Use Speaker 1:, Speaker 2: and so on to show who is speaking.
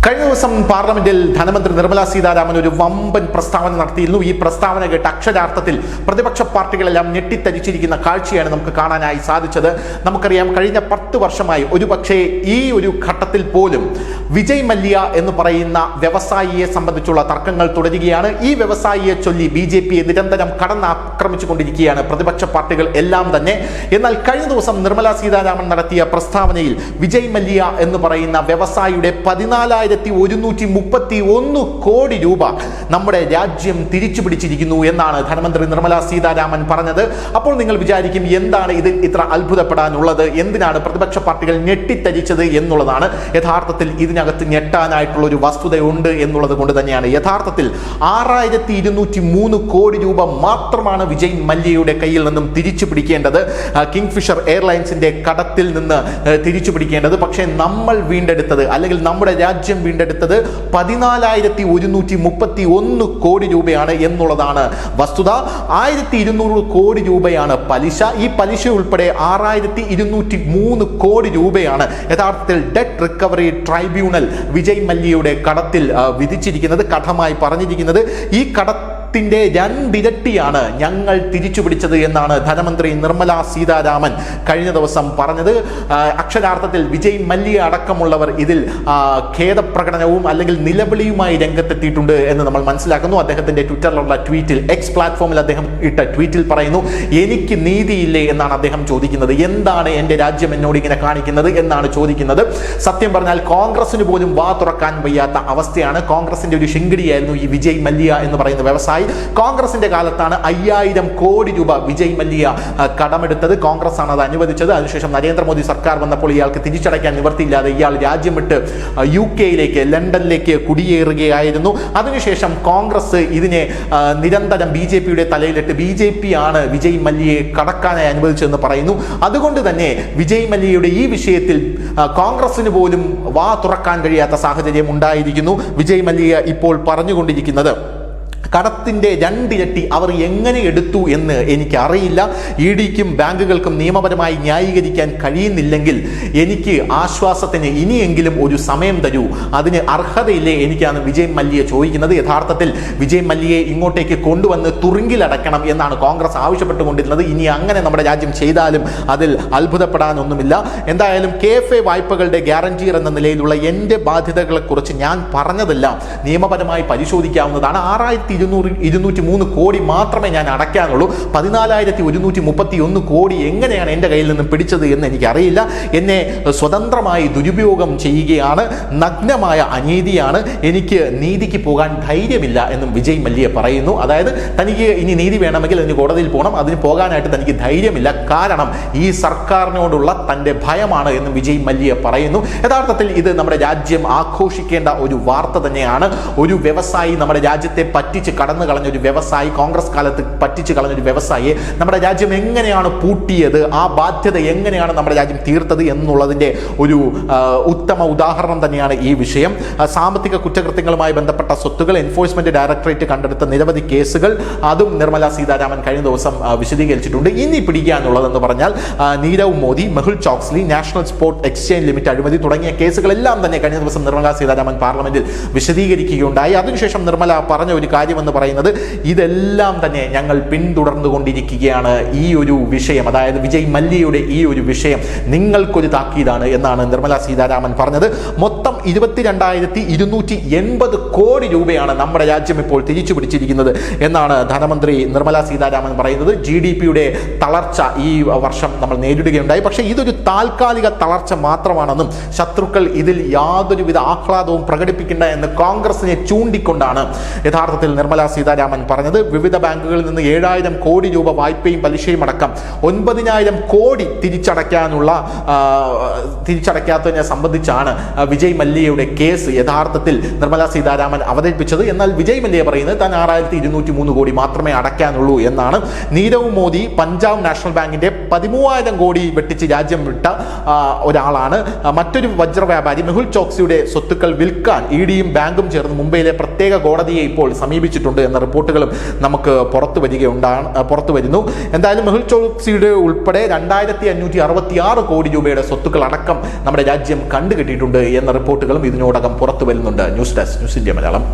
Speaker 1: കഴിഞ്ഞ ദിവസം പാർലമെന്റിൽ ധനമന്ത്രി നിർമ്മല സീതാരാമൻ ഒരു വമ്പൻ പ്രസ്താവന നടത്തിയിരുന്നു. ഈ പ്രസ്താവന കേട്ട് അക്ഷരാർത്ഥത്തിൽ പ്രതിപക്ഷ പാർട്ടികളെല്ലാം ഞെട്ടിത്തരിച്ചിരിക്കുന്ന കാഴ്ചയാണ് നമുക്ക് കാണാനായി സാധിച്ചത്. നമുക്കറിയാം, കഴിഞ്ഞ 10 വർഷമായി ഒരുപക്ഷെ ഈ ഒരു ഘട്ടത്തിൽ പോലും വിജയ് മല്യ എന്ന് പറയുന്ന വ്യവസായിയെ സംബന്ധിച്ചുള്ള തർക്കങ്ങൾ തുടരുകയാണ്. ഈ വ്യവസായിയെ ചൊല്ലി BJP നിരന്തരം കടന്നാക്രമിച്ചുകൊണ്ടിരിക്കുകയാണ് പ്രതിപക്ഷ പാർട്ടികൾ എല്ലാം തന്നെ. എന്നാൽ കഴിഞ്ഞ ദിവസം നിർമ്മല സീതാരാമൻ നടത്തിയ പ്രസ്താവനയിൽ വിജയ് മല്യ എന്ന് പറയുന്ന വ്യവസായിയുടെ 14,131 കോടി രൂപ നമ്മുടെ രാജ്യം തിരിച്ചു പിടിച്ചിരിക്കുന്നു എന്നാണ് ധനമന്ത്രി നിർമ്മല സീതാരാമൻ പറഞ്ഞത്. അപ്പോൾ നിങ്ങൾ വിചാരിക്കും, എന്താണ് ഇത് ഇത്ര അത്ഭുതപ്പെടാനുള്ളത്, എന്തിനാണ് പ്രതിപക്ഷ പാർട്ടികൾ ഞെട്ടിത്തരിച്ചത് എന്നുള്ളതാണ്. യഥാർത്ഥത്തിൽ ഇതിനകത്ത് ഞെട്ടാനായിട്ടുള്ള ഒരു വസ്തുതയുണ്ട് എന്നുള്ളത് കൊണ്ട് തന്നെയാണ്. യഥാർത്ഥത്തിൽ 6,203 കോടി രൂപ മാത്രമാണ് വിജയ് മല്യയുടെ കയ്യിൽ നിന്നും തിരിച്ചു പിടിക്കേണ്ടത്, കിങ്ഫിഷർ എയർലൈൻസിന്റെ കടത്തിൽ നിന്ന് തിരിച്ചു പിടിക്കേണ്ടത്. പക്ഷേ നമ്മൾ വീണ്ടെടുത്തത്, അല്ലെങ്കിൽ നമ്മുടെ രാജ്യം വീണ്ടെടുത്തത് 14,131 കോടി രൂപയാണ് എന്നുള്ളതാണ് വസ്തുത. 1,200 കോടി രൂപയാണ് പലിശ. ഈ പലിശ ഉൾപ്പെടെ 6,203 കോടി രൂപയാണ് യഥാർത്ഥത്തിൽ ഡെറ്റ് റിക്കവറി ട്രൈബ്യൂണൽ വിജയ് മല്യയുടെ കടത്തിൽ വിധിച്ചിരിക്കുന്നത്, കടമായി പറഞ്ഞിരിക്കുന്നത്. ഈ ത്തിന്റെ 2 ഇരട്ടിയാണ് ഞങ്ങൾ തിരിച്ചു പിടിച്ചത് എന്നാണ് ധനമന്ത്രി നിർമ്മല സീതാരാമൻ കഴിഞ്ഞ ദിവസം പറഞ്ഞത്. അക്ഷരാർത്ഥത്തിൽ വിജയ് മല്യ അടക്കമുള്ളവർ ഇതിൽ ഖേദപ്രകടനവും അല്ലെങ്കിൽ നിലവിളിയുമായി രംഗത്തെത്തിയിട്ടുണ്ട് എന്ന് നമ്മൾ മനസ്സിലാക്കുന്നു. അദ്ദേഹത്തിന്റെ ട്വിറ്ററിലുള്ള ട്വീറ്റിൽ, എക്സ് പ്ലാറ്റ്ഫോമിൽ അദ്ദേഹം ഇട്ട ട്വീറ്റിൽ പറയുന്നു, എനിക്ക് നീതിയില്ലേ എന്നാണ് അദ്ദേഹം ചോദിക്കുന്നത്. എന്താണ് എൻ്റെ രാജ്യം എന്നോട് ഇങ്ങനെ കാണിക്കുന്നത് എന്നാണ് ചോദിക്കുന്നത്. സത്യം പറഞ്ഞാൽ കോൺഗ്രസിന് പോലും വാ തുറക്കാൻ വയ്യാത്ത അവസ്ഥയാണ്. കോൺഗ്രസിന്റെ ഒരു ശിങ്കിടിയായിരുന്നു ഈ വിജയ് മല്യ എന്ന് പറയുന്ന വ്യവസായി. കോൺഗ്രസിന്റെ കാലത്താണ് 5,000 കോടി രൂപ വിജയ് മല്യ കടമെടുത്തത്. കോൺഗ്രസ് ആണ് അത് അനുവദിച്ചത്. അതിനുശേഷം നരേന്ദ്രമോദി സർക്കാർ വന്നപ്പോൾ ഇയാൾക്ക് തിരിച്ചടയ്ക്കാൻ നിവർത്തിയില്ലാതെ ഇയാൾ രാജ്യം വിട്ട് UK-യിലേക്ക്, ലണ്ടനിലേക്ക് കുടിയേറുകയായിരുന്നു. അതിനുശേഷം കോൺഗ്രസ് ഇതിനെ നിരന്തരം BJP-യുടെ തലയിലിട്ട് BJP ആണ് വിജയ് മല്യയെ കടക്കാനായി അനുവദിച്ചതെന്ന് പറയുന്നു. അതുകൊണ്ട് തന്നെ വിജയ് മല്യയുടെ ഈ വിഷയത്തിൽ കോൺഗ്രസിന് പോലും വാ തുറക്കാൻ കഴിയാത്ത സാഹചര്യം ഉണ്ടായിരിക്കുന്നു. വിജയ് മല്യ ഇപ്പോൾ പറഞ്ഞുകൊണ്ടിരിക്കുന്നത്, കടത്തിന്റെ 2 ഇരട്ടി അവർ എങ്ങനെ എടുത്തു എന്ന് എനിക്കറിയില്ല. EDക്കും ബാങ്കുകൾക്കും നിയമപരമായി ന്യായീകരിക്കാൻ കഴിയുന്നില്ലെങ്കിൽ എനിക്ക് ആശ്വാസത്തിന് ഇനിയെങ്കിലും ഒരു സമയം തരൂ, അതിന് അർഹതയില്ലേ എനിക്കാണ് വിജയ് മല്യ ചോദിക്കുന്നത്. യഥാർത്ഥത്തിൽ വിജയ് മല്യയെ ഇങ്ങോട്ടേക്ക് കൊണ്ടുവന്ന് തുറുങ്കിലടക്കണം എന്നാണ് കോൺഗ്രസ് ആവശ്യപ്പെട്ടുകൊണ്ടിരുന്നത്. ഇനി അങ്ങനെ നമ്മുടെ രാജ്യം ചെയ്താലും അതിൽ അത്ഭുതപ്പെടാനൊന്നുമില്ല. എന്തായാലും KFA വായ്പകളുടെ ഗ്യാരണ്ടിയർ എന്ന നിലയിലുള്ള എൻ്റെ ബാധ്യതകളെക്കുറിച്ച് ഞാൻ പറഞ്ഞതെല്ലാം നിയമപരമായി പരിശോധിക്കാവുന്നതാണ്. 6,203 കോടി മാത്രമേ ഞാൻ അടയ്ക്കാനുള്ളൂ. 14,131 കോടി എങ്ങനെയാണ് എൻ്റെ കയ്യിൽ നിന്ന് പിടിച്ചത് എന്ന് എനിക്കറിയില്ല. എന്നെ സ്വതന്ത്രമായി ദുരുപയോഗം ചെയ്യുകയാണ്, നഗ്നമായ അനീതിയാണ്, എനിക്ക് നീതിക്ക് പോകാൻ ധൈര്യമില്ല എന്നും വിജയ് മല്യ പറയുന്നു. അതായത് തനിക്ക് ഇനി നീതി വേണമെങ്കിൽ അതിന് കോടതിയിൽ പോകണം, അതിന് പോകാനായിട്ട് തനിക്ക് ധൈര്യമില്ല, കാരണം ഈ സർക്കാരിനോടുള്ള തൻ്റെ ഭയമാണ് എന്നും വിജയ് മല്യ പറയുന്നു. യഥാർത്ഥത്തിൽ ഇത് നമ്മുടെ രാജ്യം ആഘോഷിക്കേണ്ട ഒരു വാർത്ത തന്നെയാണ്. ഒരു വ്യവസായി, നമ്മുടെ രാജ്യത്തെ പറ്റിച്ച് കടന്നു കളഞ്ഞൊരു വ്യവസായി, കോൺഗ്രസ് കാലത്ത് പറ്റിച്ച് കളഞ്ഞൊരു വ്യവസായിയെ നമ്മുടെ രാജ്യം എങ്ങനെയാണ് പൂട്ടിയത്, ആ ബാധ്യത എങ്ങനെയാണ് നമ്മുടെ രാജ്യം തീർത്തത് എന്നുള്ളതിൻ്റെ ഒരു ഉത്തമ ഉദാഹരണം തന്നെയാണ് ഈ വിഷയം. സാമ്പത്തിക കുറ്റകൃത്യങ്ങളുമായി ബന്ധപ്പെട്ട സ്വത്തുകൾ എൻഫോഴ്സ്മെന്റ് ഡയറക്ടറേറ്റ് കണ്ടെടുത്ത നിരവധി കേസുകൾ, അതും നിർമ്മല സീതാരാമൻ കഴിഞ്ഞ ദിവസം വിശദീകരിച്ചിട്ടുണ്ട്. ഇനി പിടിക്കാനുള്ളതെന്ന് പറഞ്ഞാൽ Nirav Modi, Mehul Choksi, national spot exchange limit അഴിമതി തുടങ്ങിയ കേസുകളെല്ലാം തന്നെ കഴിഞ്ഞ ദിവസം നിർമ്മല സീതാരാമൻ പാർലമെന്റിൽ വിശദീകരിക്കുകയുണ്ടായി. അതിനുശേഷം നിർമ്മല പറഞ്ഞ ഒരു കാര്യമെന്ന് പറയുന്നത്, ഇതെല്ലാം തന്നെ ഞങ്ങൾ പിന്തുടർന്നുകൊണ്ടിരിക്കുകയാണ്. ഈ ഒരു വിഷയം, അതായത് വിജയ് മല്യയുടെ ഈ ഒരു വിഷയം നിങ്ങൾക്കൊരു താക്കീതാണ് എന്നാണ് നിർമ്മല സീതാരാമൻ പറഞ്ഞത്. മൊത്തം 22,280 കോടി രൂപയാണ് നമ്മുടെ രാജ്യം ഇപ്പോൾ തിരിച്ചു പിടിച്ചിരിക്കുന്നത് എന്നാണ് ധനമന്ത്രി നിർമ്മല സീതാരാമൻ പറയുന്നത്. GDP-യുടെ തളർച്ച ഈ വർഷം നമ്മൾ നേരിടുകയുണ്ടായി. പക്ഷേ ഇതൊരു താൽക്കാലിക തളർച്ച മാത്രമാണെന്നും ശത്രുക്കൾ ഇതിൽ യാതൊരുവിധ ആഹ്ലാദവും പ്രകടിപ്പിക്കേണ്ട എന്ന് കോൺഗ്രസിനെ ചൂണ്ടിക്കൊണ്ടാണ് യഥാർത്ഥത്തിൽ നിർമ്മല സീതാരാമൻ പറഞ്ഞത്. വിവിധ ബാങ്കുകളിൽ നിന്ന് 7,000 കോടി രൂപ വായ്പയും പലിശയും അടക്കം 9,000 കോടി തിരിച്ചടയ്ക്കാത്തതിനെ സംബന്ധിച്ചാണ് വിജയ് മല്യയുടെ കേസ് യഥാർത്ഥത്തിൽ നിർമ്മല സീതാരാമൻ അവതരിപ്പിച്ചത്. എന്നാൽ വിജയ് മല്യ പറയുന്നത് താൻ 6,203 കോടി മാത്രമേ അടയ്ക്കാനുള്ളൂ എന്നാണ്. നീരവ് മോദി പഞ്ചാബ് നാഷണൽ ബാങ്കിന്റെ 13,000 കോടി വെട്ടിച്ച് രാജ്യം വിട്ട ഒരാളാണ്. മറ്റൊരു വജ്ര വ്യാപാരി മെഹുൽ ചോക്സിയുടെ സ്വത്തുക്കൾ വിൽക്കാൻ EDയും ബാങ്കും ചേർന്ന് മുംബൈയിലെ പ്രത്യേക കോടതിയെ ഇപ്പോൾ സമീപിച്ചു സമീപിച്ചിട്ടുണ്ട് എന്ന റിപ്പോർട്ടുകളും നമുക്ക് പുറത്തു വരുന്നു. എന്തായാലും മെഹുൽ ചോക്സിയുടെ ഉൾപ്പെടെ 2566 കോടി രൂപയുടെ സ്വത്തുക്കൾ അടക്കം നമ്മുടെ രാജ്യം കണ്ടുകെട്ടിയിട്ടുണ്ട് എന്ന റിപ്പോർട്ടുകളും ഇതിനോടകം പുറത്തു വരുന്നുണ്ട്. News desk, news India Malayalam.